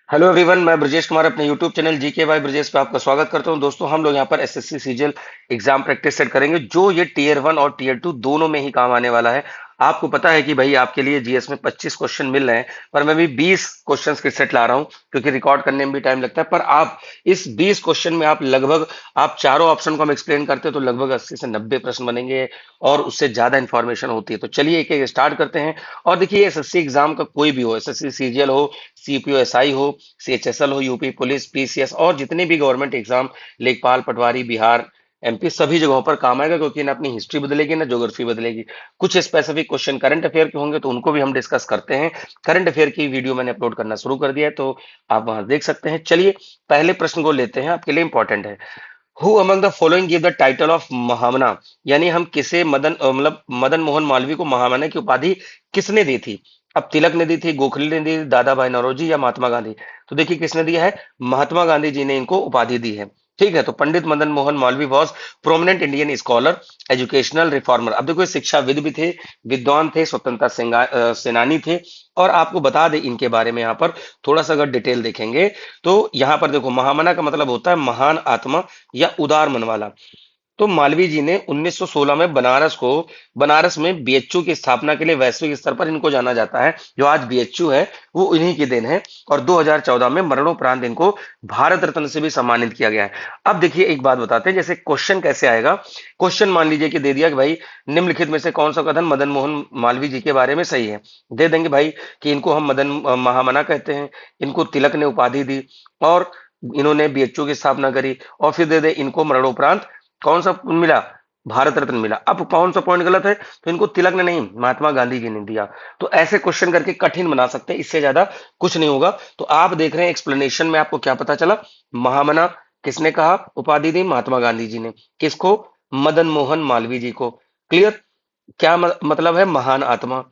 Hello everyone, मैं ब्रजेश कुमार अपने YouTube channel GK by Brajesh पे आपका स्वागत करता हूं। दोस्तों, हम लोग यहां पर SSC CGL exam practice set करेंगे जो ये टीयर 1 और टीयर 2 दोनों में ही काम आने वाला है। आपको पता है कि भाई आपके लिए जीएस में 25 क्वेश्चन मिल रहे हैं, पर मैं भी 20 क्वेश्चंस के सेट ला रहा हूं क्योंकि रिकॉर्ड करने में भी टाइम लगता है। पर आप इस 20 क्वेश्चन में आप लगभग, आप चारों ऑप्शन को हम एक्सप्लेन करते हैं तो लगभग 80 से 90 प्रश्न बनेंगे और उससे ज्यादा इंफॉर्मेशन होती है। तो चलिए एक एक स्टार्ट करते हैं। और देखिए, एसएससी एग्जाम का कोई भी हो, एसएससी सीजीएल हो, सीपीओ एसआई हो, सीएचएसएल हो, यूपी पुलिस, पीसीएस और जितने भी गवर्नमेंट एग्जाम, लेखपाल, पटवारी, बिहार, एमपी, सभी जगहों पर काम आएगा क्योंकि ना अपनी हिस्ट्री बदलेगी ना ज्योग्राफी बदलेगी। कुछ स्पेसिफिक क्वेश्चन करंट अफेयर के होंगे तो उनको भी हम डिस्कस करते हैं। करंट अफेयर की वीडियो मैंने अपलोड करना शुरू कर दिया है तो आप वहां देख सकते हैं। चलिए पहले प्रश्न को लेते हैं, आपके लिए इंपॉर्टेंट है। Who among the following give the title of Mahamana, यानी हम किसे मतलब मदन मोहन मालवीय को महामना की उपाधि किसने दी थी? अब तिलक ने दी थी, गोखले ने दी, दादा भाई नौरोजी या महात्मा गांधी? तो देखिए किसने दिया है, महात्मा गांधी जी ने इनको उपाधि दी है। ठीक है, तो Pandit Madan Mohan Malaviya was prominent Indian scholar, educational reformer. अब देखो ये शिक्षाविद भी थे, विद्वान थे, स्वतंत्रता सेनानी थे। और आपको बता दें इनके बारे में, यहाँ पर थोड़ा सा अगर डिटेल देखेंगे तो यहाँ पर देखो, महामना का मतलब होता है महान आत्मा या उदार मन वाला। तो मालवीय जी ने 1916 में बनारस में बीएचयू की स्थापना के लिए वैश्विक स्तर पर इनको जाना जाता है। जो आज बीएचयू है वो इन्हीं की देन है। और 2014 में मरणोपरांत इनको भारत रत्न से भी सम्मानित किया गया है। अब देखिए एक बात बताते हैं, जैसे क्वेश्चन कैसे आएगा। क्वेश्चन मान लीजिए कि दे दिया कि भाई निम्नलिखित में से कौन सा कथन मदन मोहन मालवीय जी के बारे में सही है। दे देंगे भाई कि इनको हम महामना कहते हैं, इनको तिलक ने उपाधि दी और इन्होंने बीएचयू की स्थापना करी। और फिर दे दे इनको मरणोपरांत कौन सा मिला, भारत रत्न मिला। अब कौन सा पॉइंट गलत है, तो इनको तिलक ने नहीं, महात्मा गांधी जी ने दिया। तो ऐसे क्वेश्चन करके कठिन बना सकते हैं, इससे ज्यादा कुछ नहीं होगा। तो आप देख रहे हैं एक्सप्लेनेशन में आपको क्या पता चला, महामना किसने कहा उपाधि दी, महात्मा गांधी जी ने। किसको, मदन मोहन मालवीय जी को। क्लियर। क्या मतलब है, महान आत्मा।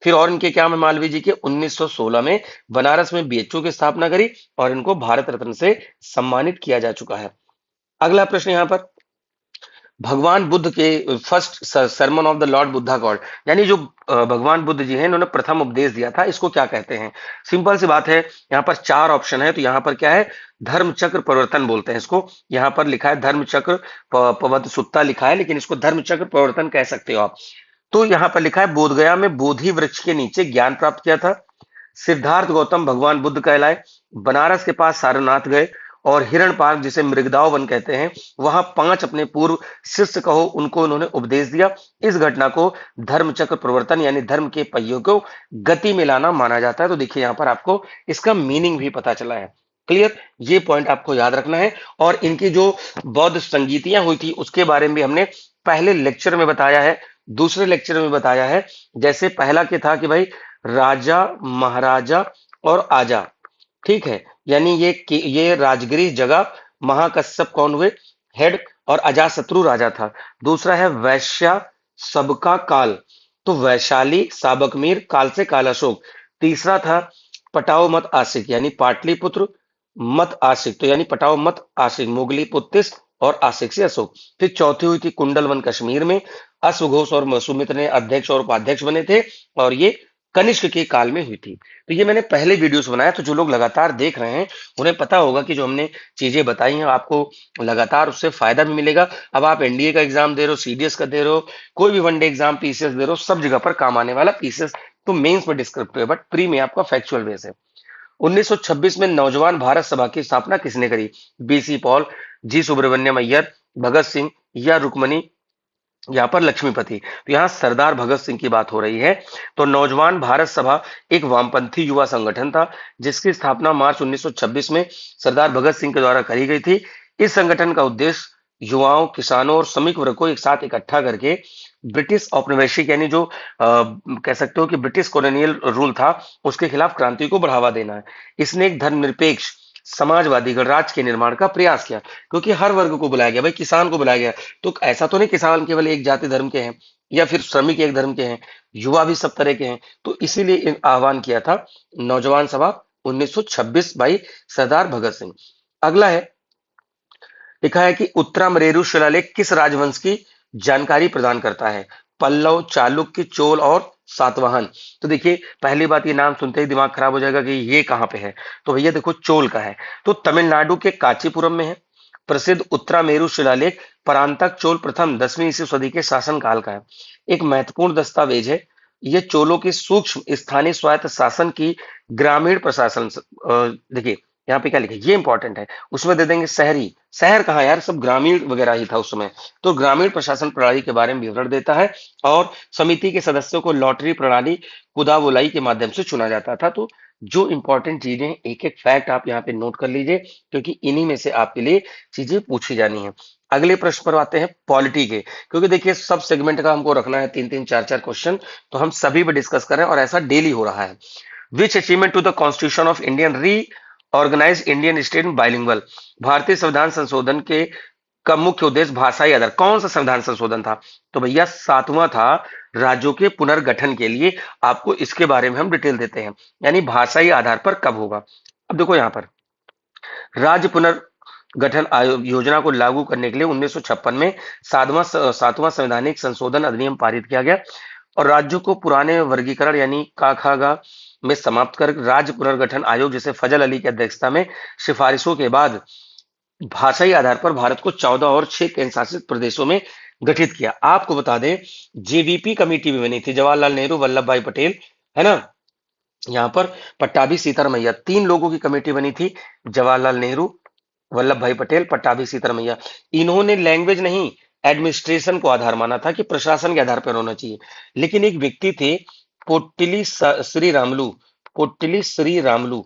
फिर और इनके क्या है, मालवीय जी के 1916 में बनारस में बीएचयू की स्थापना करी और इनको भारत रत्न से सम्मानित किया जा चुका है। अगला प्रश्न यहां पर, भगवान बुद्ध के first sermon of the Lord Buddha God, यानी जो भगवान बुद्ध जी हैं इन्होंने प्रथम उपदेश दिया था, इसको क्या कहते हैं? सिंपल सी बात है, यहाँ पर चार ऑप्शन है। तो यहाँ पर क्या है, धर्म चक्र प्रवर्तन बोलते हैं इसको। यहाँ पर लिखा है धर्म चक्र पवत सुत्ता लिखा है, लेकिन इसको धर्म चक्र प्रवर्तन कह सकते हो आप। तो यहाँ पर लिखा है बोधगया में बोधि वृक्ष के नीचे ज्ञान प्राप्त किया था, सिद्धार्थ गौतम भगवान बुद्ध कहलाए, बनारस के पास सारनाथ गए, और हिरण पार्क जिसे मृगदाव वन कहते हैं वहां 5 अपने पूर्व शिष्य कहो उनको उन्होंने उपदेश दिया। इस घटना को धर्म चक्र प्रवर्तन यानी धर्म के पहियों को गति में लाना माना जाता है। तो देखिए यहाँ पर आपको इसका मीनिंग भी पता चला है। क्लियर, ये पॉइंट आपको याद रखना है। और इनकी जो बौद्ध संगीतियां हुई थी उसके बारे में भी हमने पहले लेक्चर में बताया है, दूसरे लेक्चर में बताया है। जैसे पहला क्या था कि भाई राजा, महाराजा और आजा। ठीक है, यानी ये राजगिरी जगह, महाकश्यप कौन हुए, हेड, और अजातशत्रु राजा था। दूसरा है वैश्या सबका काल, तो वैशाली, साबकमीर, काल से काल अशोक। तीसरा था पटाओ मत आशिक, यानी पाटलिपुत्र, मत आशिक तो यानी पटाओ मत आशिक, मुगली पुत्तिस और आशिक से अशोक। फिर चौथी हुई थी कुंडलवन कश्मीर में, अश्वघोष और सुमित्र ने अध्यक्ष और उपाध्यक्ष बने थे, और ये कनिष्क के काल में हुई थी। तो ये मैंने पहले वीडियोस बनाया, तो जो लोग लगातार देख रहे हैं उन्हें पता होगा कि जो हमने चीजें बताई हैं आपको लगातार उससे फायदा भी मिलेगा। अब आप एनडीए का एग्जाम दे रहे हो, सीडीएस का दे रहे हो, कोई भी वनडे एग्जाम, पीसीएस दे रहे हो, सब जगह पर काम आने वाला। पीसीएस तो मेंस में डिस्क्रिप्टिव है, बट प्री में आपका फैक्चुअल बेस है। 1926 में नौजवान भारत सभा की स्थापना किसने करी? बीसी पॉल, जी सुब्रमण्यम अय्यर, भगत सिंह या रुक्मणी, यहाँ पर लक्ष्मीपति। तो यहाँ सरदार भगत सिंह की बात हो रही है। तो नौजवान भारत सभा एक वामपंथी युवा संगठन था जिसकी स्थापना मार्च 1926 में सरदार भगत सिंह के द्वारा करी गई थी। इस संगठन का उद्देश्य युवाओं, किसानों और श्रमिक वर्ग को एक साथ इकट्ठा करके ब्रिटिश औपनिवेशिक यानी जो कह सकते हो कि ब्रिटिश कॉलोनियल रूल था उसके खिलाफ क्रांति को बढ़ावा देना है। इसने एक धर्मनिरपेक्ष समाजवादी गणराज्य के निर्माण का प्रयास किया, क्योंकि हर वर्ग को बुलाया गया, भाई किसान को बुलाया गया। तो ऐसा तो नहीं किसान केवल एक जाति धर्म के हैं या फिर श्रमिक एक धर्म के हैं, युवा भी सब तरह के हैं। तो इसीलिए आह्वान किया था नौजवान सभा 1926 बाई सरदार भगत सिंह। अगला है, लिखा है कि उत्तरामरेरु शिलालेख किस राजवंश की जानकारी प्रदान करता है? पल्लव, चालुक्य, चोल और सातवाहन। तो देखिए पहली बात, ये नाम सुनते ही दिमाग खराब हो जाएगा कि ये कहाँ पे है। तो भैया देखो चोल का है, तो तमिलनाडु के कांचीपुरम में है। प्रसिद्ध उत्तरामेरु शिलालेख परांतक चोल प्रथम 10वीं ईस्वी सदी के शासन काल का है। एक महत्वपूर्ण दस्तावेज है। ये चोलों की सूक्ष्म स्थानीय स्वायत्त शासन की ग्रामीण प्रशासन देखिए यहाँ पे क्या लिखा है, ये इंपॉर्टेंट है। उसमें दे देंगे शहरी, शहर कहाँ यार, सब ग्रामीण वगैरह ही था उस समय। तो ग्रामीण प्रशासन प्रणाली के बारे में विवरण देता है। और समिति के सदस्यों को लॉटरी प्रणाली कुदावोलाई के माध्यम से चुना जाता था। तो जो इंपॉर्टेंट चीजें हैं, एक एक फैक्ट आप यहाँ पे नोट कर लीजिए, क्योंकि इन्हीं में से आपके लिए चीजें पूछी जानी है। अगले प्रश्न पर आते हैं पॉलिटी के, क्योंकि देखिए सब सेगमेंट का हमको रखना है 3-3 4-4 क्वेश्चन, तो हम सभी पे डिस्कस करें और ऐसा डेली हो रहा है। Which achievement to the constitution of Indian reorganise Indian state bilingual, भारतीय संविधान संशोधन के का मुख्य उद्देश्य भाषाई आधार, कौन सा संविधान संशोधन था? तो भैया सातवां था, राज्यों के पुनर्गठन के लिए। आपको इसके बारे में हम डिटेल देते हैं, यानी भाषाई आधार पर कब होगा। अब देखो यहाँ पर राज्य पुनर्गठन आयोग योजना को लागू करने के लिए 1956 में सातवां संवैधानिक संशोधन अधिनियम पारित किया गया और राज्यों को पुराने वर्गीकरण यानी का खा गा में समाप्त कर राज्य पुनर्गठन आयोग जैसे फजल अली की अध्यक्षता में सिफारिशों के बाद भाषाई आधार पर भारत को 14 और 6 केंद्र शासित प्रदेशों में गठित किया। आपको बता दें जेवीपी कमेटी भी बनी थी, जवाहरलाल नेहरू, वल्लभ भाई पटेल, है ना, यहाँ पर पट्टाभी सीतारमैया, 3 लोगों की कमेटी बनी थी, जवाहरलाल नेहरू, वल्लभ भाई पटेल, पट्टाभी सीतारमैया। इन्होंने लैंग्वेज नहीं, एडमिनिस्ट्रेशन को आधार माना था कि प्रशासन के आधार पर होना चाहिए। लेकिन एक व्यक्ति थे श्री रामलू, पोट्टिली श्री रामलू,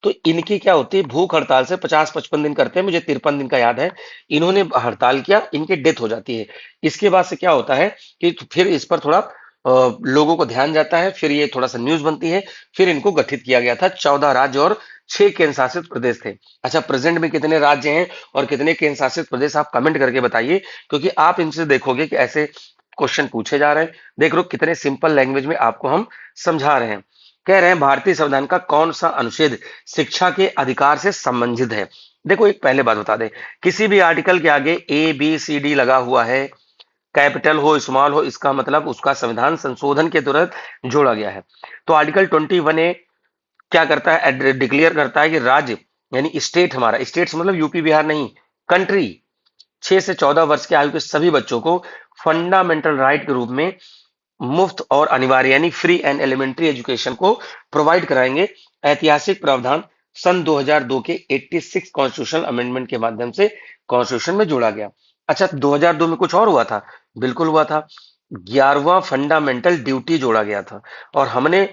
तो इनकी क्या होती है, भूख हड़ताल से 50-55 दिन करते हैं, मुझे 53 दिन का याद है। इन्होंने हड़ताल किया, इनकी डेथ हो जाती है। इसके बाद से क्या होता है कि फिर इस पर थोड़ा लोगों को ध्यान जाता है, फिर ये थोड़ा सा न्यूज बनती है, फिर इनको गठित किया गया था। 14 राज्य और 6 केंद्र शासित प्रदेश थे। अच्छा, प्रेजेंट में कितने राज्य हैं और कितने केंद्र शासित प्रदेश, आप कमेंट करके बताइए, क्योंकि आप इनसे देखोगे कि ऐसे क्वेश्चन पूछे जा रहे हैं। देख लो कितने सिंपल लैंग्वेज में आपको हम समझा रहे हैं। कह रहे हैं भारतीय संविधान का कौन सा अनुच्छेद शिक्षा के अधिकार से संबंधित है? देखो एक पहले बात बता दें, किसी भी आर्टिकल के आगे ABCD लगा हुआ है, कैपिटल हो स्मॉल हो, इसका मतलब उसका संविधान संशोधन के तुरंत जोड़ा गया है। तो आर्टिकल 21A क्या करता है, डिक्लेयर करता है कि राज्य यानी स्टेट, हमारा स्टेट मतलब यूपी बिहार नहीं, कंट्री 6 से 14 वर्ष के आयु के सभी बच्चों को फंडामेंटल राइट के रूप में मुफ्त और अनिवार्य यानी फ्री एंड एलिमेंट्री एजुकेशन को प्रोवाइड कराएंगे। ऐतिहासिक प्रावधान सन 2002 के 86 कॉन्स्टिट्यूशनल अमेंडमेंट के माध्यम से कॉन्स्टिट्यूशन में जोड़ा गया। अच्छा, 2002 में कुछ और हुआ था? बिल्कुल हुआ था, 11वां फंडामेंटल ड्यूटी जोड़ा गया था। और हमने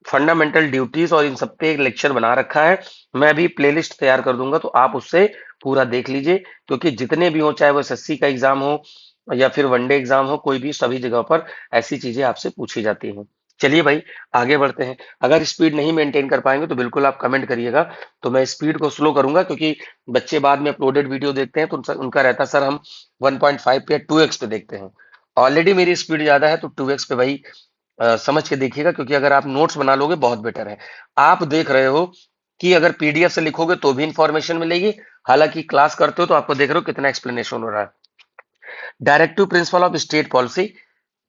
फंडामेंटल ड्यूटीज और इन सब पे एक लेक्चर बना रखा है, मैं भी प्लेलिस्ट तैयार कर दूंगा, तो आप उससे पूरा देख लीजिए, क्योंकि जितने भी हो, चाहे वो एसएससी का एग्जाम हो या फिर वनडे एग्जाम हो, कोई भी, सभी जगह पर ऐसी चीजें आपसे पूछी जाती हैं। चलिए भाई आगे बढ़ते हैं। अगर स्पीड नहीं मेंटेन कर पाएंगे तो बिल्कुल आप कमेंट करिएगा, तो मैं स्पीड को स्लो करूंगा, क्योंकि बच्चे बाद में अपलोडेड वीडियो देखते हैं तो उनका रहता सर हम 1.5 पे या 2x पे देखते हैं। ऑलरेडी मेरी स्पीड ज्यादा है, तो 2x पे भाई समझ के देखिएगा, क्योंकि अगर आप नोट्स बना लोगे बहुत बेटर है। आप देख रहे हो कि अगर पीडीएफ से लिखोगे तो भी इंफॉर्मेशन मिलेगी, हालांकि क्लास करते हो तो आपको देख रहे हो कितना एक्सप्लेनेशन हो रहा है। Directive principle of state policy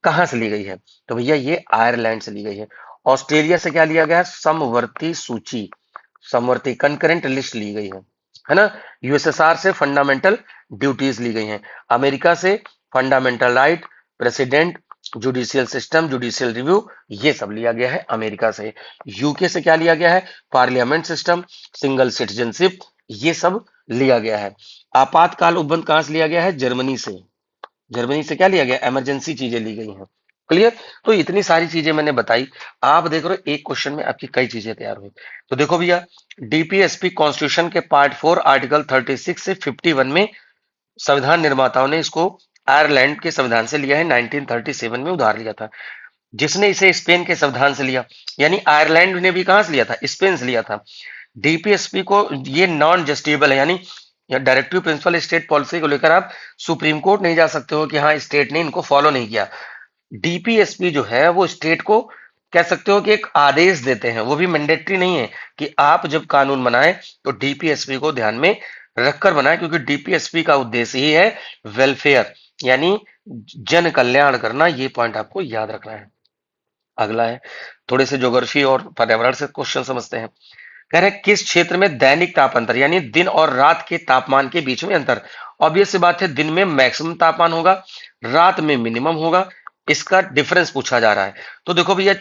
कहां से ली गई है? तो भैया ये आयरलैंड से ली गई है। ऑस्ट्रेलिया से क्या लिया गया है? समवर्ती सूची, समवर्ती कंकरेंट लिस्ट ली गई है ना। यूएसएसआर से फंडामेंटल ड्यूटीज ली गई हैं। अमेरिका से fundamental right, president, judicial system, judicial review, ये सब लिया गया है अमेरिका से। यूके से क्या लिया गया है? पार्लियामेंट सिस्टम, सिंगल सिटीजनशिप, ये सब लिया गया है। आपातकाल उपबंध कहां से लिया गया है? जर्मनी से। जर्मनी से क्या लिया गया? इमरजेंसी चीजें ली गई हैं। क्लियर? तो इतनी सारी चीजें मैंने बताई। आप देख रहे हो एक क्वेश्चन में आपकी कई चीजें तैयार हुई। तो देखो भैया, डीपीएसपी कॉन्स्टिट्यूशन के पार्ट 4 आर्टिकल 36 से 51 में संविधान निर्माताओं ने इसको आयरलैंड के संविधान से लिया है, 1937 में उधार लिया था। जिसने इसे स्पेन के संविधान से लिया, यानी आयरलैंड ने भी कहां से लिया था? स्पेन से लिया था। डीपीएसपी को ये नॉन जस्टिबल है, यानी या डायरेक्टिव प्रिंसिपल स्टेट पॉलिसी को लेकर आप सुप्रीम कोर्ट नहीं जा सकते हो कि हाँ स्टेट ने इनको फॉलो नहीं किया। डीपीएसपी जो है वो स्टेट को कह सकते हो कि एक आदेश देते हैं, वो भी मैंडेटरी नहीं है कि आप जब कानून बनाए तो डीपीएसपी को ध्यान में रखकर बनाए, क्योंकि डीपीएसपी का उद्देश्य ही है वेलफेयर, यानी जन कल्याण करना। ये पॉइंट आपको याद रखना है। अगला है, थोड़े से ज्योग्राफी और पर्यावरण से क्वेश्चन समझते हैं। कह रहे हैं, किस क्षेत्र में दैनिक ताप अंतर यानी दिन और रात के तापमान के बीच में अंतर, ऑब्वियस सी बात है, दिन में मैक्सिमम तापमान होगा, रात में मिनिमम होगा, इसका डिफरेंस पूछा जा रहा है। तो देखो भैया,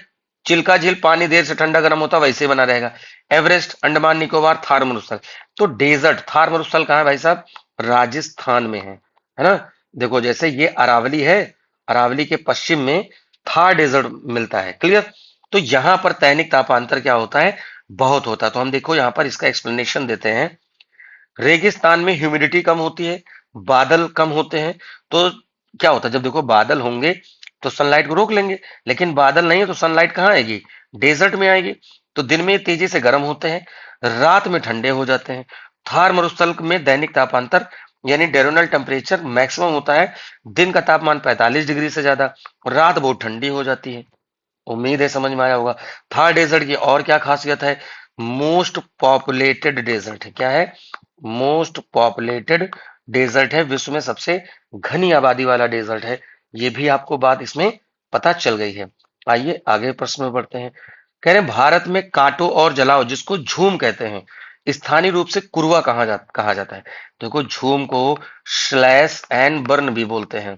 चिल्का झील पानी देर से ठंडा गर्म होता वैसे बना रहेगा। एवरेस्ट, अंडमान निकोबार, थार मरुस्थल। तो डेजर्ट थार मरुस्थल कहाँ है भाई साहब? राजस्थान में है ना। देखो जैसे ये अरावली है, अरावली के पश्चिम में थार डेजर्ट मिलता है, क्लियर। तो यहां पर दैनिक तापांतर क्या होता है? बहुत होता है। तो हम देखो यहां पर इसका एक्सप्लेनेशन देते हैं। रेगिस्तान में ह्यूमिडिटी कम होती है, बादल कम होते हैं। तो क्या होता है, जब देखो बादल होंगे तो सनलाइट को रोक लेंगे, लेकिन बादल नहीं है तो सनलाइट कहाँ आएगी? डेजर्ट में आएगी। तो दिन में तेजी से गर्म होते हैं, रात में ठंडे हो जाते हैं। थार मरुस्थल में दैनिक तापांतर यानी डेरोनल टेम्परेचर मैक्सिमम होता है, दिन का तापमान 45 डिग्री से ज्यादा, रात बहुत ठंडी हो जाती है। उम्मीद है समझ में आया होगा। थार डेजर्ट की और क्या खासियत है? मोस्ट पॉपुलेटेड डेजर्ट है। क्या है? मोस्ट पॉपुलेटेड डेजर्ट है, विश्व में सबसे घनी आबादी वाला डेजर्ट है। ये भी आपको बात इसमें पता चल गई है। आइए आगे प्रश्न में बढ़ते हैं। कह रहे हैं, भारत में काटो और जलाओ जिसको झूम कहते हैं, स्थानीय रूप से कुरवा कहा जाता है। देखो झूम को स्लैश एंड बर्न भी बोलते हैं।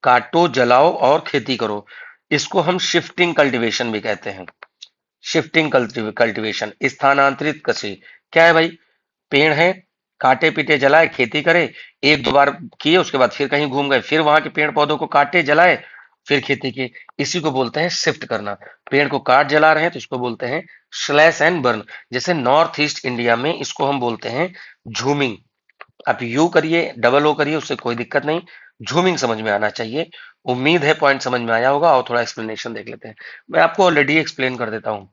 काटो जलाओ और खेती करो, इसको हम शिफ्टिंग कल्टीवेशन भी कहते हैं। शिफ्टिंग कल्टीवेशन, स्थानांतरित कृषि। क्या है भाई? पेड़ है, काटे पीटे जलाए खेती करे, एक दो बार किए उसके बाद फिर कहीं घूम गए, फिर वहां के पेड़ पौधों को काटे जलाए, फिर खेती की। इसी को बोलते हैं शिफ्ट करना। पेड़ को काट जला रहे हैं तो इसको बोलते हैं स्लैश एंड बर्न। जैसे नॉर्थ ईस्ट इंडिया में इसको हम बोलते हैं झूमिंग। आप यू करिए डबल ओ करिए, उससे कोई दिक्कत नहीं, झूमिंग समझ में आना चाहिए। उम्मीद है पॉइंट समझ में आया होगा। और थोड़ा एक्सप्लेनेशन देख लेते हैं। मैं आपको ऑलरेडी एक्सप्लेन कर देता हूं।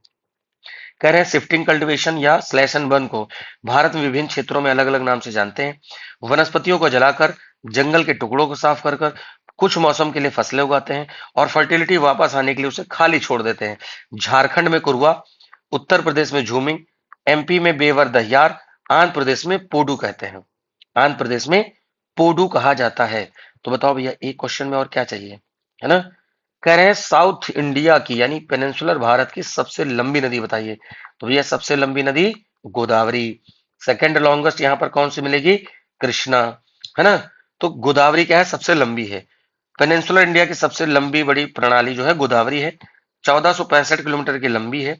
कह रहे हैं शिफ्टिंग कल्टीवेशन या स्लैश एंड बर्न को भारत में विभिन्न क्षेत्रों में अलग अलग नाम से जानते हैं। वनस्पतियों को जलाकर, जंगल के टुकड़ों को साफ कर कर कुछ मौसम के लिए फसलें उगाते हैं और फर्टिलिटी वापस आने के लिए उसे खाली छोड़ देते हैं। झारखंड में कुरवा, उत्तर प्रदेश में झूमिंग, एमपी में बेवर दहियार, आंध्र प्रदेश में पोडू कहते हैं। आंध्र प्रदेश में पोडू कहा जाता है। तो बताओ भैया, एक क्वेश्चन में और क्या चाहिए, है ना। कह रहे हैं साउथ इंडिया की यानी पेनिनसुलर भारत की सबसे लंबी नदी बताइए। तो भैया सबसे लंबी नदी गोदावरी। सेकंड लॉन्गेस्ट यहां पर कौन सी मिलेगी? कृष्णा, है ना। तो गोदावरी क्या है? सबसे लंबी है। पेनिनसुलर इंडिया की सबसे लंबी बड़ी प्रणाली जो है गोदावरी है, 1465 किलोमीटर की लंबी है।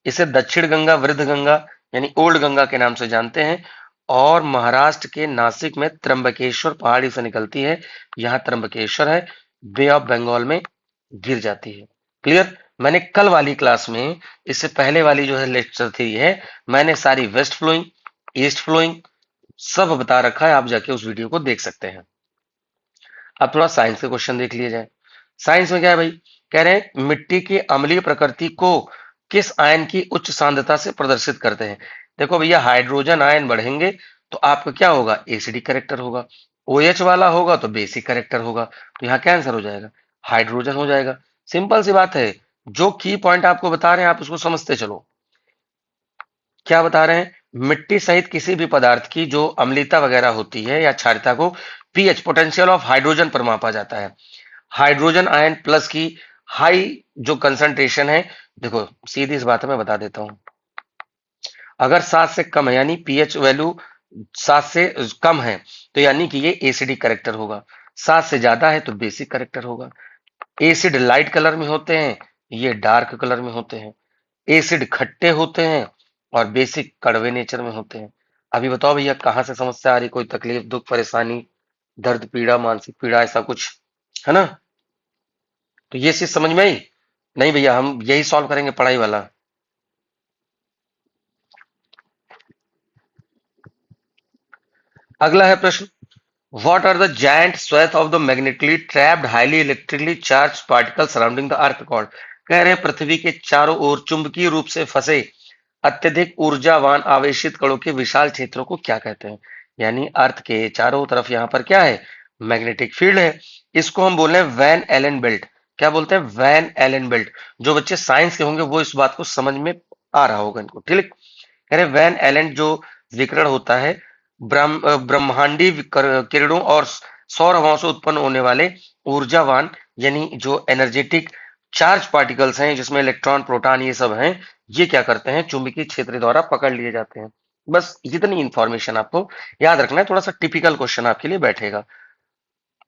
इसे दक्षिण गंगा, वृद्ध गंगा यानी ओल्ड गंगा के नाम से जानते हैं। और महाराष्ट्र के नासिक में त्र्यंबकेश्वर पहाड़ी से निकलती है। यहाँ त्र्यंबकेश्वर है, बे ऑफ बंगाल में गिर जाती है। क्लियर। मैंने कल वाली क्लास में, इससे पहले वाली जो है लेक्चर 3 है, मैंने सारी वेस्ट फ्लोइंग, ईस्ट फ्लोइंग सब बता रखा है। आप जाके उस वीडियो को देख सकते हैं। अब थोड़ा साइंस के क्वेश्चन देख लिया जाए। साइंस में क्या है भाई? कह रहे हैं मिट्टी की अम्लीय प्रकृति को किस आयन की उच्च सांद्रता से प्रदर्शित करते हैं। देखो भैया, हाइड्रोजन आयन बढ़ेंगे तो आपका क्या होगा? एसिडिक करेक्टर होगा। ओएच वाला होगा तो बेसिक करेक्टर होगा। तो यहाँ क्या आंसर हो जाएगा? हाइड्रोजन हो जाएगा। सिंपल सी बात है। जो की पॉइंट आपको बता रहे हैं आप उसको समझते चलो। क्या बता रहे हैं? मिट्टी सहित किसी भी पदार्थ की जो अम्लता वगैरह होती है या क्षारता को पीएच, पोटेंशियल ऑफ हाइड्रोजन पर मापा जाता है। हाइड्रोजन आयन प्लस की हाई जो कंसंट्रेशन है, देखो सीधी इस बात में बता देता हूं। अगर 7 से कम है यानी पीएच वैल्यू 7 से कम है तो यानी कि ये एसिडिक करेक्टर होगा। 7 से ज्यादा है तो बेसिक करेक्टर होगा। एसिड लाइट कलर में होते हैं, ये डार्क कलर में होते हैं। एसिड खट्टे होते हैं और बेसिक कड़वे नेचर में होते हैं। अभी बताओ भैया, कहां से समस्या आ रही? कोई तकलीफ, दुख, परेशानी, दर्द, पीड़ा, मानसिक पीड़ा, ऐसा कुछ, है ना। तो ये चीज समझ में आई? नहीं भैया, हम यही सॉल्व करेंगे पढ़ाई वाला। अगला है प्रश्न, what are the giant swath of the magnetically trapped highly electrically charge particle surrounding the earth called. कह रहे हैं पृथ्वी के चारों ओर चुंबकीय रूप से फंसे अत्यधिक ऊर्जावान आवेशित कणों के विशाल क्षेत्रों को क्या कहते हैं? यानी अर्थ के चारों तरफ यहाँ पर क्या है? मैग्नेटिक फील्ड है। इसको हम बोल रहे हैं वैन एलन बेल्ट। क्या बोलते हैं? Van Allen belt. जो बच्चे साइंस के होंगे वो इस बात को समझ में आ रहा होगा इनको, ठीक। कह रहे वैन एलन जो विकिरण होता है ब्रह्मांडी किरणों और सौर हवाओं से उत्पन्न होने वाले ऊर्जावान यानी जो एनर्जेटिक चार्ज पार्टिकल्स हैं जिसमें इलेक्ट्रॉन प्रोटॉन ये सब हैं, ये क्या करते हैं, चुंबकीय क्षेत्र द्वारा पकड़ लिए जाते हैं। बस इतनी इंफॉर्मेशन आपको याद रखना है, थोड़ा सा टिपिकल क्वेश्चन आपके लिए बैठेगा।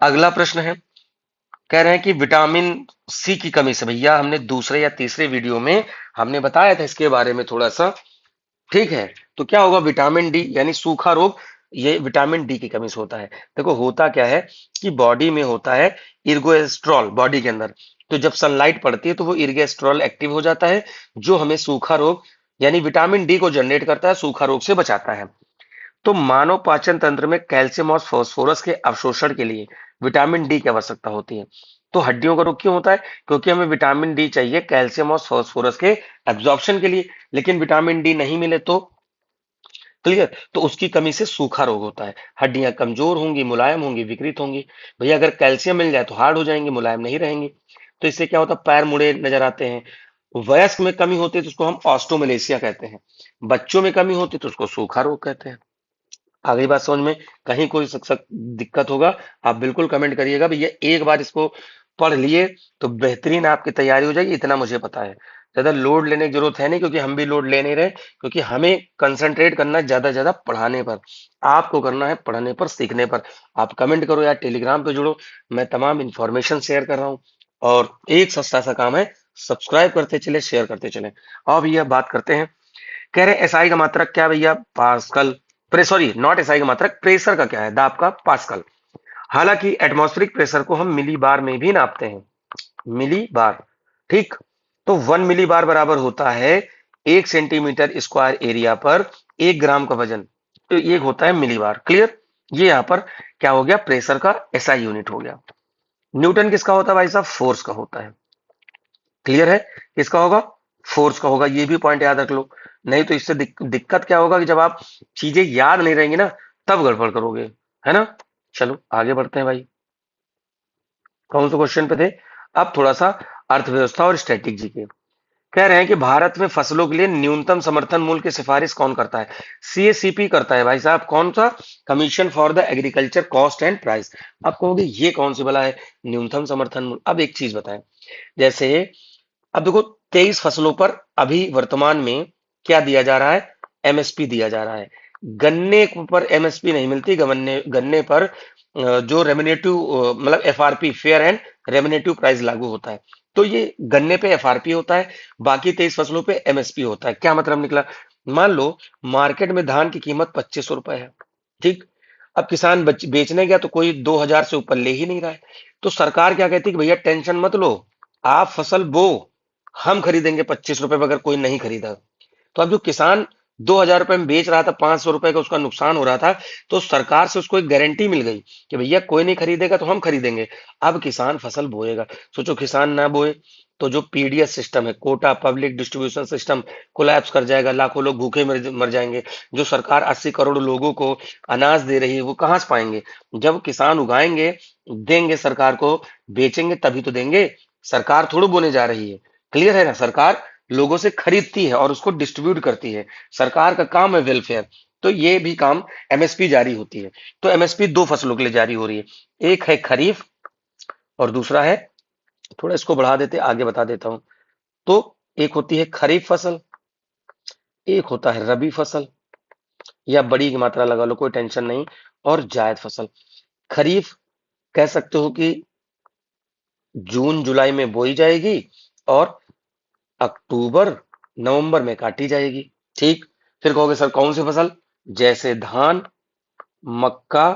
अगला प्रश्न है, कह रहे हैं कि विटामिन सी की कमी से, भैया हमने दूसरे या तीसरे वीडियो में हमने बताया था इसके बारे में थोड़ा सा, ठीक है। तो क्या होगा, विटामिन डी यानी सूखा रोग, ये विटामिन डी की कमी से होता है। देखो होता क्या है कि बॉडी में होता है इर्गोएस्ट्रॉल बॉडी के अंदर, तो जब सनलाइट पड़ती है तो वो इर्गोएस्ट्रॉल एक्टिव हो जाता है, जो हमें सूखा रोग यानी विटामिन डी को जनरेट करता है, सूखा रोग से बचाता है। तो मानव पाचन तंत्र में कैल्शियम और फास्फोरस के अवशोषण के लिए विटामिन डी की आवश्यकता होती है। तो हड्डियों का रोग क्यों होता है, क्योंकि हमें विटामिन डी चाहिए कैल्शियम और फास्फोरस के एब्जॉर्प्शन के लिए, लेकिन विटामिन डी नहीं मिले तो, क्लियर, तो उसकी कमी से सूखा रोग होता है। हड्डियां कमजोर होंगी, मुलायम होंगी, विकृत होंगी। भैया अगर कैल्शियम मिल जाए तो हार्ड हो जाएंगे, मुलायम नहीं रहेंगे। तो इससे क्या होता है, पैर मुड़े नजर आते हैं। वयस्क में कमी होती है तो उसको हम ऑस्टोमलेशिया कहते हैं। बच्चों में कमी होती है तो उसको सूखा रोग कहते हैं। अगली बात समझ में, कहीं कोई दिक्कत होगा आप बिल्कुल कमेंट करिएगा। भैया एक बार इसको पढ़ लिए तो बेहतरीन आपकी तैयारी हो जाएगी, इतना मुझे पता है। ज्यादा लोड लेने की जरूरत है नहीं, क्योंकि हम भी लोड ले नहीं रहे, क्योंकि हमें कंसंट्रेट करना है ज्यादा ज्यादा पढ़ाने पर, आपको करना है पढ़ने पर, सीखने पर। आप कमेंट करो या टेलीग्राम पे जुड़ो, मैं तमाम इंफॉर्मेशन शेयर कर रहा हूँ। और एक सस्ता सा काम है, सब्सक्राइब करते चले, शेयर करते चले। अब भैया बात करते हैं, कह रहे हैं एसआई का मात्रक क्या भैया, पास्कल, सॉरी नॉट एसआई का मात्रक, प्रेशर का क्या है, दाब का पास्कल। हालांकि एटमॉस्फेरिक प्रेशर को हम मिली बार में भी नापते हैं, मिली बार, ठीक। तो 1 मिली बार बराबर होता है 1 सेंटीमीटर स्क्वायर एरिया पर 1 ग्राम का वजन, तो ये होता है मिली बार, क्लियर। ये यहां पर क्या हो गया, प्रेशर का एसआई यूनिट हो गया। न्यूटन किसका होता है भाई साहब, फोर्स का होता है, क्लियर है। किसका होगा, फोर्स का होगा, ये भी पॉइंट याद रख लो। नहीं तो इससे दिक्कत क्या होगा कि जब आप चीजें याद नहीं रहेंगी ना, तब गड़बड़ करोगे, है ना। चलो आगे बढ़ते हैं भाई, कौन से क्वेश्चन पे थे। अब थोड़ा सा अर्थव्यवस्था और स्टैटिक जी के, कह रहे हैं कि भारत में फसलों के लिए न्यूनतम समर्थन मूल्य की सिफारिश कौन करता है, सीएसीपी करता है भाई साहब। कौन सा, commission for the agriculture cost and price. आप कहोगे ये कौन सी बला है न्यूनतम समर्थन मूल्य। अब एक चीज बताएं, जैसे अब देखो 23 फसलों पर अभी वर्तमान में क्या दिया जा रहा है, एमएसपी दिया जा रहा है। गन्ने पर एमएसपी नहीं मिलती, गन्ने गन्ने पर जो रेमिनेटिव मतलब एफआरपी, फेयर एंड रेमिनेटिव प्राइस लागू होता है। तो ये गन्ने पे एफआरपी होता है, बाकी 23 फसलों पे एमएसपी होता है। क्या मतलब निकला, मान लो मार्केट में धान की कीमत 2500 रुपए है, ठीक। अब किसान बेचने गया तो कोई 2000 से ऊपर ले ही नहीं रहा है। तो सरकार क्या कहती है कि भैया टेंशन मत लो, आप फसल बो, हम खरीदेंगे 25 रुपए में, अगर कोई नहीं खरीदा। तो अब जो किसान 2000 रुपए में बेच रहा था, 500 रुपए का उसका नुकसान हो रहा था, तो सरकार से उसको एक गारंटी मिल गई कि भैया कोई नहीं खरीदेगा तो हम खरीदेंगे। अब किसान फसल बोएगा। सोचो किसान ना बोए तो जो पीडीएस सिस्टम है, quota public distribution system, collapse कर जाएगा, लाखों लोग भूखे मर जाएंगे। जो सरकार 80 करोड़ लोगों को अनाज दे रही है वो कहां से पाएंगे। जब किसान उगाएंगे, देंगे सरकार को, बेचेंगे तभी तो देंगे। सरकार थोड़ी बोने जा रही है, क्लियर है ना। सरकार लोगों से खरीदती है और उसको डिस्ट्रीब्यूट करती है, सरकार का काम है वेलफेयर। तो ये भी काम, एमएसपी जारी होती है। तो एमएसपी दो फसलों के लिए जारी हो रही है, एक है खरीफ और दूसरा है, थोड़ा इसको बढ़ा देते आगे बता देता हूं। तो एक होती है खरीफ फसल, एक होता है रबी फसल, या बड़ी की मात्रा लगा लो, कोई टेंशन नहीं, और जायद फसल। खरीफ कह सकते हो कि जून जुलाई में बोई जाएगी और अक्टूबर नवंबर में काटी जाएगी, ठीक। फिर कहोगे सर कौन सी फसल, जैसे धान, मक्का,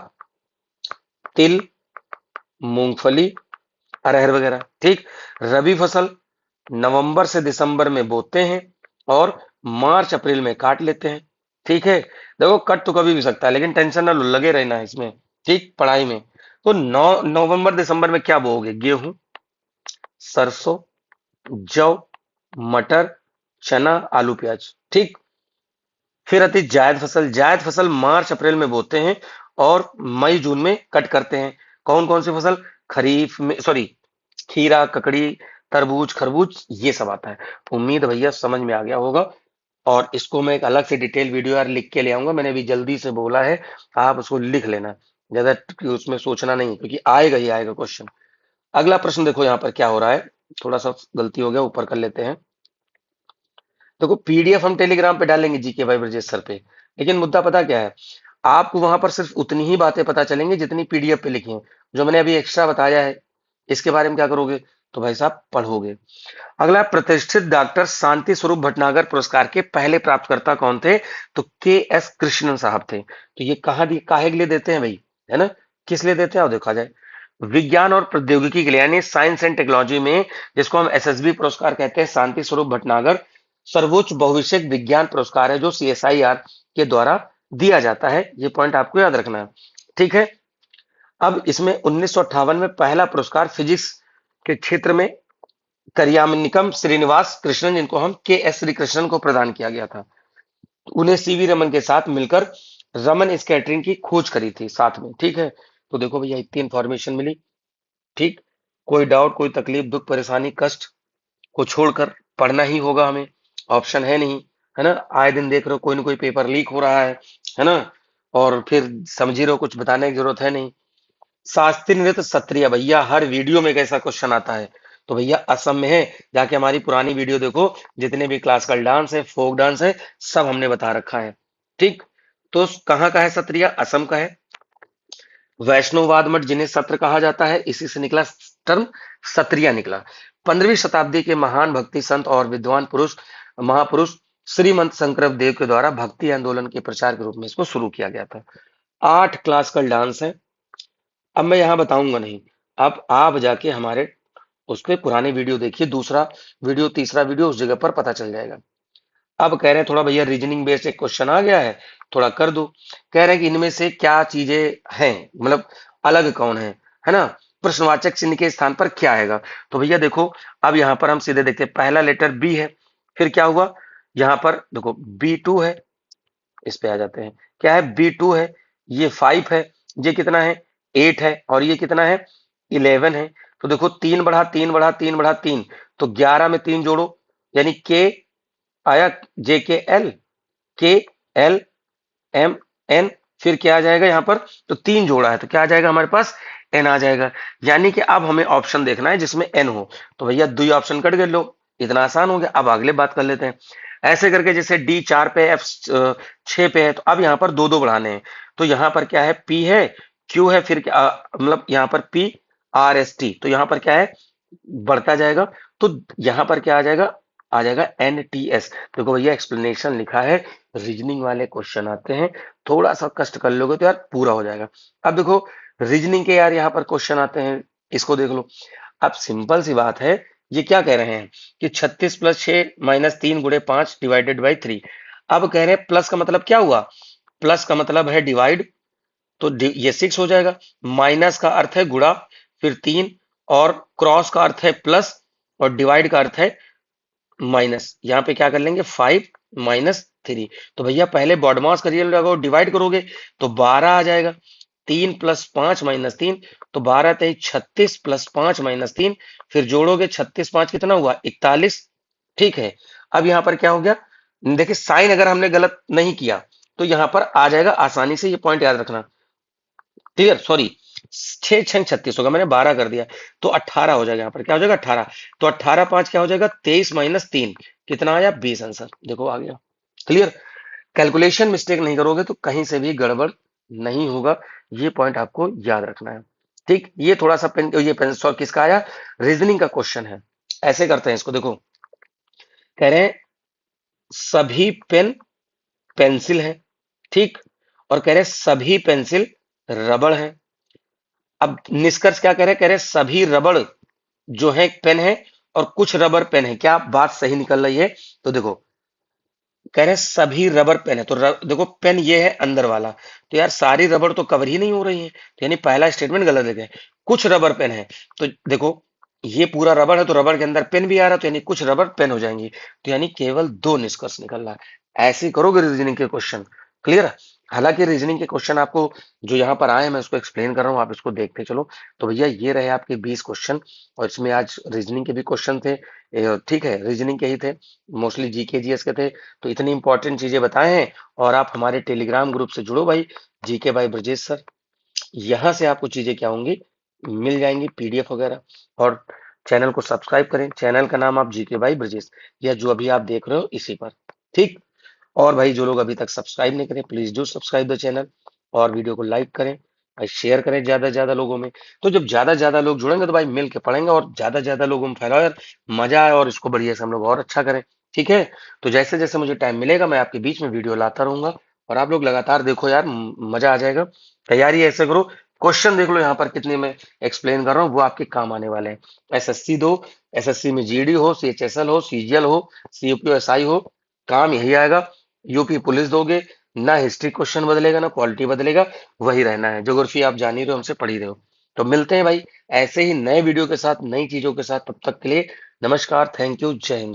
तिल, मूंगफली, अरहर वगैरह, ठीक। रबी फसल नवंबर से दिसंबर में बोते हैं और मार्च अप्रैल में काट लेते हैं, ठीक है। देखो कट तो कभी भी सकता है, लेकिन टेंशन ना लो, लगे रहना इसमें, ठीक, पढ़ाई में। तो नवंबर दिसंबर में क्या बोओगे, गेहूं, सरसों, जौ, मटर, चना, आलू, प्याज, ठीक। फिर आती जायद फसल, जायद फसल मार्च अप्रैल में बोते हैं और मई जून में कट करते हैं। कौन कौन सी फसल, खरीफ में सॉरी खीरा, ककड़ी, तरबूज, खरबूज, ये सब आता है। उम्मीद भैया समझ में आ गया होगा। और इसको मैं एक अलग से डिटेल वीडियो यार लिख के ले आऊंगा, मैंने अभी जल्दी से बोला है, आप उसको लिख लेना, ज्यादा उसमें सोचना नहीं, क्योंकि आएगा ही आएगा क्वेश्चन। अगला प्रश्न देखो यहाँ पर क्या हो रहा है, थोड़ा सा गलती हो गया, ऊपर कर लेते हैं। देखो पीडीएफ हम टेलीग्राम पे डालेंगे जीके भाई ब्रजेश सर पे, लेकिन मुद्दा पता क्या है, आपको वहां पर सिर्फ उतनी ही बातें पता चलेंगी जितनी पीडीएफ पे लिखी हैं। जो मैंने अभी एक्स्ट्रा बताया है इसके बारे में क्या करोगे, तो भाई साहब पढ़ोगे। अगला, प्रतिष्ठित डॉक्टर शांति स्वरूप भटनागर पुरस्कार के पहले प्राप्तकर्ता कौन थे, तो के एस कृष्णन साहब थे। तो ये काहे के लिए देते हैं भाई, है ना, किस लिए देते हैं, और देखा जाए विज्ञान और प्रौद्योगिकी के लिए, यानी साइंस एंड टेक्नोलॉजी में, जिसको हम एसएसबी पुरस्कार कहते हैं, शांति स्वरूप भटनागर सर्वोच्च बहुविषयक विज्ञान पुरस्कार है जो सीएसआईआर के द्वारा दिया जाता है। ये पॉइंट आपको याद रखना है, ठीक है। अब इसमें 1958 में पहला पुरस्कार फिजिक्स के क्षेत्र में करियामनिकम श्रीनिवास कृष्णन, जिनको हम के एस श्री कृष्णन को प्रदान किया गया था। उन्हें सीवी रमन के साथ मिलकर रमन स्कैटरिंग की खोज करी थी साथ में, ठीक है। तो देखो भैया इतनी इंफॉर्मेशन मिली, ठीक। कोई डाउट, कोई तकलीफ, दुख, परेशानी, कष्ट को छोड़कर पढ़ना ही होगा हमें, ऑप्शन है नहीं, है ना। आए दिन देख रहे हो कोई ना कोई पेपर लीक हो रहा है ना, और फिर समझ ही रहो, कुछ बताने की जरूरत है नहीं। शास्त्रीय नृत्य सत्रिया, भैया हर वीडियो में एक ऐसा क्वेश्चन आता है, तो भैया असम में है, जाके हमारी पुरानी वीडियो देखो, जितने भी क्लासिकल डांस है, फोक डांस है, सब हमने बता रखा है, ठीक। तो कहाँ का है सत्रिया, असम का है। वैष्णववाद मठ जिन्हें सत्र कहा जाता है, इसी से निकला टर्म सत्रिया निकला। 15वीं शताब्दी के महान भक्ति संत और विद्वान पुरुष, महापुरुष श्रीमंत शंकरदेव देव के द्वारा भक्ति आंदोलन के प्रचार के रूप में इसको शुरू किया गया था। 8 क्लासिकल डांस है। अब मैं यहाँ बताऊंगा नहीं, अब आप जाके हमारे उस पे पुराने वीडियो देखिए, दूसरा वीडियो, तीसरा वीडियो, उस जगह पर पता चल जाएगा। अब कह रहे हैं थोड़ा भैया रीजनिंग बेस्ड एक क्वेश्चन आ गया है, थोड़ा कर दो। कह रहे हैं कि इनमें से क्या चीजें हैं, मतलब अलग कौन है ना, प्रश्नवाचक चिन्ह के स्थान पर क्या आएगा। तो भैया देखो, अब यहाँ पर हम सीधे देखते हैं, पहला लेटर बी है, फिर क्या हुआ, यहाँ पर देखो B2 है, इस पे आ जाते हैं, क्या है B2 है, ये 5 है, ये कितना है 8 है, और ये कितना है 11 है। तो देखो 3 बढ़ा 3 बढ़ा 3 बढ़ा 3, तो 11 में 3 जोड़ो, यानी के आया, JKL KLM N, फिर क्या आ जाएगा यहाँ पर, तो 3 जोड़ा है तो क्या आ जाएगा हमारे पास, N आ जाएगा। यानी कि अब हमें ऑप्शन देखना है जिसमें N हो। तो भैया 2 ऑप्शन कट गए, लो इतना आसान हो गया। अब अगले बात कर लेते हैं, ऐसे करके जैसे D 4 पे, F 6 पे है, तो अब यहाँ पर दो दो बढ़ाने हैं। तो यहाँ पर क्या है, P है, Q है, फिर क्या मतलब यहाँ पर PRST, तो यहाँ पर क्या है, बढ़ता जाएगा। तो यहाँ पर क्या आ जाएगा NTS। देखो भैया एक्सप्लेनेशन लिखा है, रीजनिंग वाले क्वेश्चन आते हैं, थोड़ा सा कष्ट कर लोगे तो यार पूरा हो जाएगा। अब देखो रीजनिंग के यार यहाँ पर क्वेश्चन आते हैं, इसको देख लो। अब सिंपल सी बात है, ये क्या कह रहे हैं कि 36 + 6 - 3 × 5 / 3। अब कह रहे हैं प्लस का मतलब क्या हुआ, प्लस का मतलब है डिवाइड, तो ये 6 हो जाएगा। माइनस का अर्थ है गुणा, फिर 3, और क्रॉस का अर्थ है प्लस, और डिवाइड का अर्थ है माइनस। यहाँ पे क्या कर लेंगे 5 - 3। तो भैया पहले बॉडमास करिए, लगाओ डिवाइड करोगे तो 12 आ जाएगा। 3 + 5 - 3, तो 12 × 36 + 5 - 3, फिर जोड़ोगे 36 5 कितना हुआ 41, ठीक है। अब यहाँ पर क्या हो गया, देखिए साइन अगर हमने गलत नहीं किया तो यहाँ पर आ जाएगा आसानी से, ये पॉइंट याद रखना, क्लियर, सॉरी 6 6 36 होगा, मैंने 12 कर दिया, तो 18 हो जाएगा। यहाँ पर क्या हो जाएगा 18, तो 18 5 क्या हो जाएगा 23 - 3, कितना आया 20 आंसर, देखो आ गया, क्लियर। कैलकुलेशन मिस्टेक नहीं करोगे तो कहीं से भी गड़बड़ नहीं होगा, ये पॉइंट आपको याद रखना है, ठीक। ये थोड़ा सा पेन, ये पेन सॉल्व किसका आया, रीजनिंग का क्वेश्चन है। ऐसे करते हैं इसको, देखो कह रहे हैं सभी पेन पेंसिल है, ठीक, और कह रहे हैं सभी पेंसिल रबड़ है। अब निष्कर्ष क्या कह रहे हैं सभी रबड़ जो है पेन है, और कुछ रबर पेन है, क्या बात सही निकल रही है। तो देखो कह रहे हैं सभी रबर पेन है, तो देखो पेन ये है अंदर वाला, तो यार सारी रबड़ तो कवर ही नहीं हो रही है, तो यानी पहला स्टेटमेंट गलत है। कुछ रबर पेन है, तो देखो ये पूरा रबड़ है, तो रबड़ के अंदर पेन भी आ रहा है, तो यानी कुछ रबर पेन हो जाएंगी, तो यानी केवल 2 निष्कर्ष निकल रहा है। ऐसे ही करोगे रीजनिंग के क्वेश्चन, क्लियर। हालांकि रीजनिंग के क्वेश्चन आपको जो यहाँ पर आए हैं, मैं उसको एक्सप्लेन कर रहा हूँ, आप इसको देखते चलो। तो भैया ये रहे आपके 20 क्वेश्चन, और इसमें आज रीजनिंग के भी क्वेश्चन थे, ठीक है, रीजनिंग के ही थे, मोस्टली जीके जीएस के थे। तो इतनी इंपॉर्टेंट चीजें बताए हैं, और आप हमारे टेलीग्राम ग्रुप से जुड़ो भाई, जीके बाय ब्रजेश सर। यहाँ से आपको चीजें क्या होंगी, मिल जाएंगी, पीडीएफ वगैरह। और चैनल को सब्सक्राइब करें। चैनल का नाम आप जीके बाई ब्रजेश या जो अभी आप देख रहे हो इसी पर। ठीक। और भाई जो लोग अभी तक सब्सक्राइब नहीं करें, please do subscribe the channel और वीडियो को लाइक करें भाई, शेयर करें ज्यादा से ज्यादा लोगों में। तो जब ज्यादा से ज्यादा लोग जुड़ेंगे तो भाई मिल के पढ़ेंगे और ज्यादा से ज्यादा लोगों में फैलाओ यार, मजा आए और इसको बढ़िया से हम लोग और अच्छा करें। ठीक है। तो जैसे जैसे मुझे टाइम मिलेगा मैं आपके बीच में वीडियो लाता रहूंगा और आप लोग लगातार देखो यार, मजा आ जाएगा। तैयारी ऐसे करो, क्वेश्चन देख लो यहाँ पर कितने में एक्सप्लेन कर रहा हूँ, वो आपके काम आने वाले हैं। एसएससी दो, एसएससी में जीडी हो, सीएचएसएल हो, सीजीएल हो, सीयूपीएसआई हो, काम यही आएगा। यूपी पुलिस दोगे, ना हिस्ट्री क्वेश्चन बदलेगा ना क्वालिटी बदलेगा, वही रहना है। ज्योग्राफी आप जान ही रहे हो, हमसे पढ़ ही रहे हो। तो मिलते हैं भाई ऐसे ही नए वीडियो के साथ, नई चीजों के साथ। तब तक के लिए नमस्कार, थैंक यू, जय हिंद।